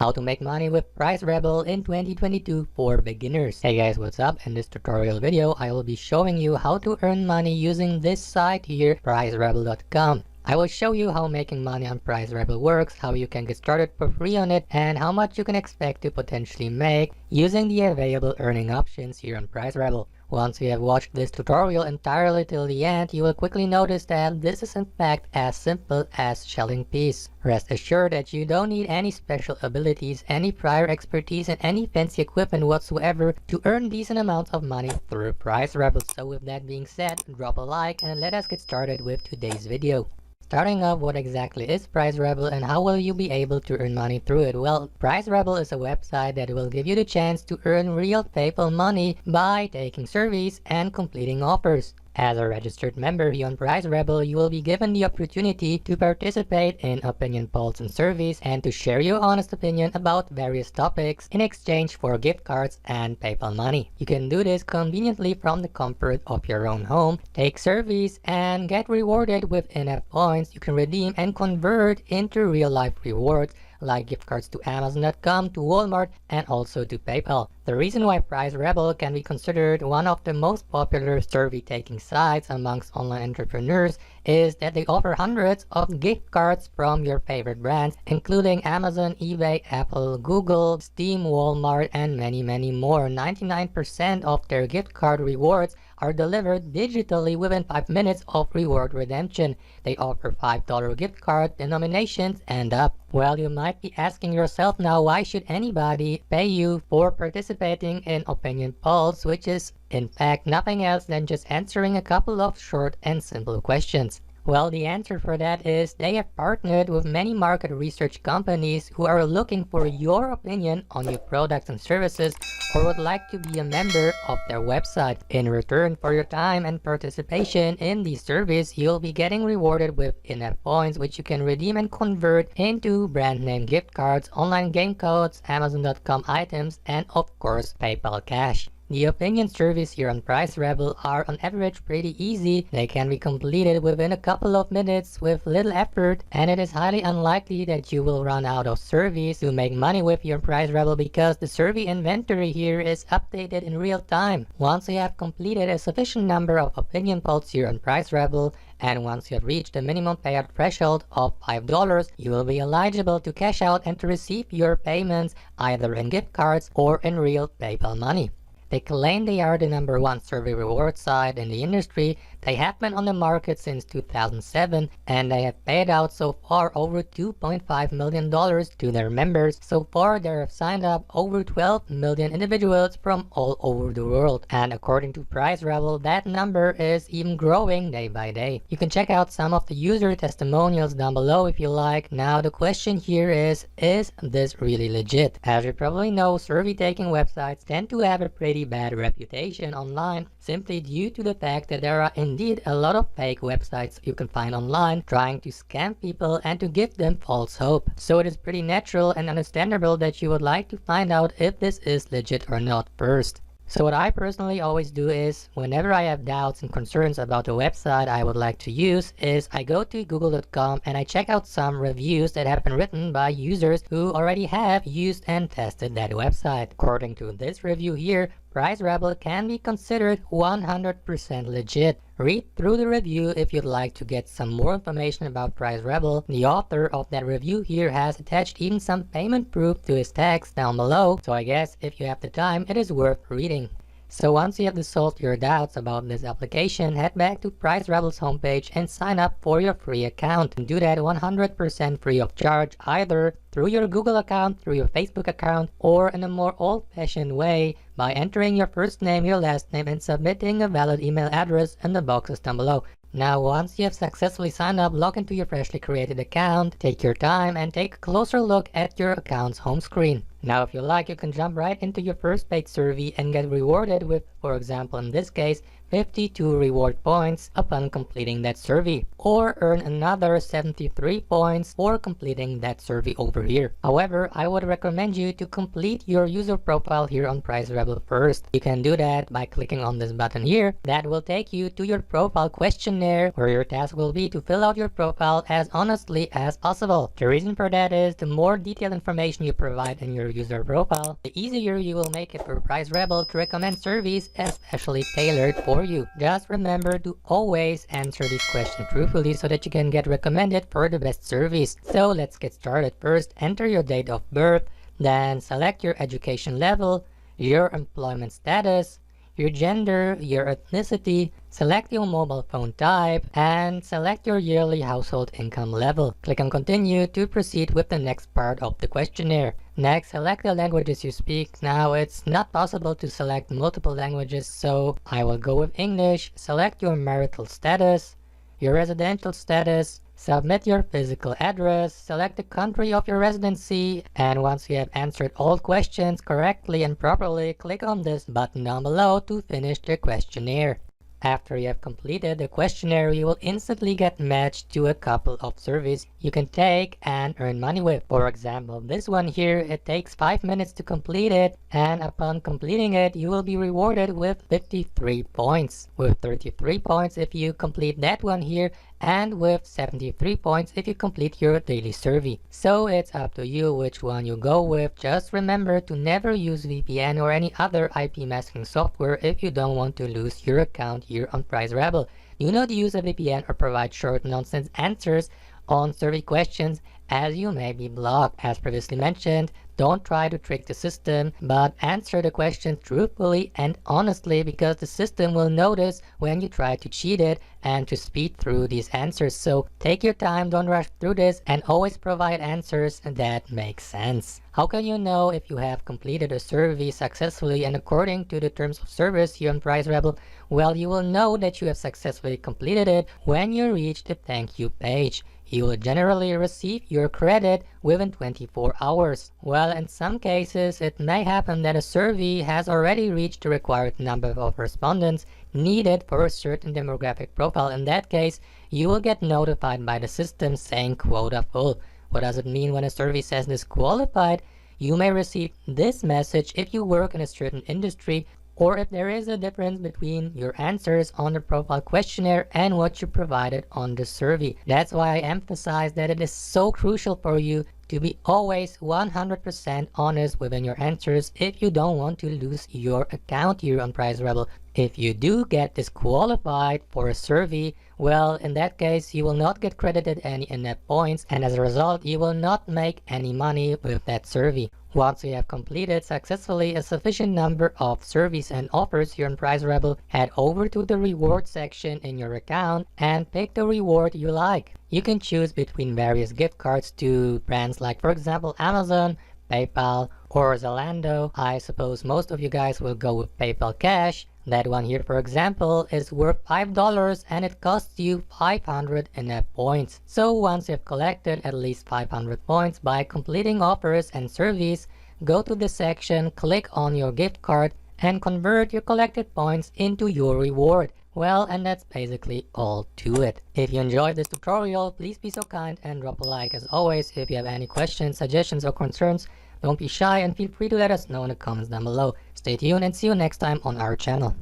How to make money with Prizerebel in 2022 for beginners. Hey guys, what's up? In this tutorial video, I will be showing you how to earn money using this site here, Prizerebel.com. I will show you how making money on Prizerebel works, how you can get started for free on it, and how much you can expect to potentially make using the available earning options here on Prizerebel. Once you have watched this tutorial entirely till the end, you will quickly notice that this is in fact as simple as shelling peas. Rest assured that you don't need any special abilities, any prior expertise, and any fancy equipment whatsoever to earn decent amounts of money through Prizerebel. So with that being said, drop a like and let us get started with today's video. Starting off, what exactly is Prizerebel and how will you be able to earn money through it? Well, Prizerebel is a website that will give you the chance to earn real PayPal money by taking surveys and completing offers. As a registered member here on Prizerebel, you will be given the opportunity to participate in opinion polls and surveys and to share your honest opinion about various topics in exchange for gift cards and PayPal money. You can do this conveniently from the comfort of your own home, take surveys, and get rewarded with in-app points you can redeem and convert into real-life rewards like gift cards to Amazon.com, to Walmart, and also to PayPal. The reason why Prizerebel can be considered one of the most popular survey-taking sites amongst online entrepreneurs is that they offer hundreds of gift cards from your favorite brands, including Amazon, eBay, Apple, Google, Steam, Walmart, and many more. 99% of their gift card rewards are delivered digitally within 5 minutes of reward redemption. They offer $5 gift card denominations and up. Well, you might be asking yourself now, why should anybody pay you for participating in opinion polls, which is in fact nothing else than just answering a couple of short and simple questions? Well, the answer for that is they have partnered with many market research companies who are looking for your opinion on your products and services or would like to be a member of their website. In return for your time and participation in these surveys, you'll be getting rewarded with in-app points which you can redeem and convert into brand name gift cards, online game codes, Amazon.com items, and of course PayPal cash. The opinion surveys here on Prizerebel are on average pretty easy. They can be completed within a couple of minutes with little effort, and it is highly unlikely that you will run out of surveys to make money with your Prizerebel because the survey inventory here is updated in real time. Once you have completed a sufficient number of opinion polls here on Prizerebel, and once you have reached the minimum payout threshold of $5, you will be eligible to cash out and to receive your payments either in gift cards or in real PayPal money. They claim they are the #1 survey reward site in the industry. They have been on the market since 2007 and they have paid out so far over $2.5 million to their members. So far, they have signed up over 12 million individuals from all over the world. And according to Prizerebel, that number is even growing day by day. You can check out some of the user testimonials down below if you like. Now, the question here is this really legit? As you probably know, survey-taking websites tend to have a pretty bad reputation online simply due to the fact that there are indeed a lot of fake websites you can find online trying to scam people and to give them false hope. So it is pretty natural and understandable that you would like to find out if this is legit or not first. So what I personally always do is, whenever I have doubts and concerns about a website I would like to use, is I go to google.com and I check out some reviews that have been written by users who already have used and tested that website. According to this review here, Prizerebel can be considered 100% legit. Read through the review if you'd like to get some more information about Prizerebel. The author of that review here has attached even some payment proof to his text down below, so I guess if you have the time, it is worth reading. So once you have resolved your doubts about this application, head back to Prizerebel's homepage and sign up for your free account. And do that 100% free of charge, either through your Google account, through your Facebook account, or in a more old-fashioned way by entering your first name, your last name, and submitting a valid email address in the boxes down below. Now, once you have successfully signed up, log into your freshly created account, take your time, and take a closer look at your account's home screen. Now, if you like, you can jump right into your first paid survey and get rewarded with for example in this case, 52 reward points upon completing that survey, or earn another 73 points for completing that survey over here. However, I would recommend you to complete your user profile here on Prizerebel first. You can do that by clicking on this button here. That will take you to your profile questionnaire, where your task will be to fill out your profile as honestly as possible. The reason for that is the more detailed information you provide in your user profile, the easier you will make it for Prizerebel to recommend surveys especially tailored for you. Just remember to always answer these questions truthfully so that you can get recommended for the best surveys. So let's get started. First, enter your date of birth, then select your education level, your employment status, your gender, your ethnicity, select your mobile phone type, and select your yearly household income level. Click on continue to proceed with the next part of the questionnaire. Next, select the languages you speak. Now, it's not possible to select multiple languages, so I will go with English. Select your marital status, your residential status, submit your physical address, select the country of your residency, and once you have answered all questions correctly and properly, click on this button down below to finish the questionnaire. After you have completed the questionnaire, you will instantly get matched to a couple of surveys you can take and earn money with. For example, this one here, it takes 5 minutes to complete it, and upon completing it, you will be rewarded with 53 points. With 33 points if you complete that one here, and with 73 points if you complete your daily survey. So it's up to you which one you go with. Just remember to never use VPN or any other IP masking software if you don't want to lose your account here on Prizerebel. Do not use a VPN or provide short nonsense answers on survey questions, as you may be blocked. As previously mentioned, don't try to trick the system, but answer the questions truthfully and honestly, because the system will notice when you try to cheat it and to speed through these answers. So take your time, don't rush through this, and always provide answers that make sense. How can you know if you have completed a survey successfully and according to the terms of service here on Prizerebel? Well, you will know that you have successfully completed it when you reach the thank you page. You will generally receive your credit within 24 hours. Well, in some cases, it may happen that a survey has already reached the required number of respondents needed for a certain demographic profile. In that case, you will get notified by the system saying quota full. What does it mean when a survey says disqualified? You may receive this message if you work in a certain industry, or if there is a difference between your answers on the profile questionnaire and what you provided on the survey. That's why I emphasize that it is so crucial for you to be always 100% honest within your answers if you don't want to lose your account here on Prizerebel. If you do get disqualified for a survey, well, in that case, you will not get credited any in-app points, and as a result, you will not make any money with that survey. Once you have completed successfully a sufficient number of surveys and offers here on Prizerebel, head over to the reward section in your account and pick the reward you like. You can choose between various gift cards to brands like, for example, Amazon, PayPal, or Zalando. I suppose most of you guys will go with PayPal Cash. That one here, for example, is worth $5 and it costs you 500 in-app points. So once you've collected at least 500 points by completing offers and surveys, go to the section, click on your gift card, and convert your collected points into your reward. Well, and that's basically all to it. If you enjoyed this tutorial, please be so kind and drop a like. As always, if you have any questions, suggestions, or concerns, don't be shy and feel free to let us know in the comments down below. Stay tuned and see you next time on our channel.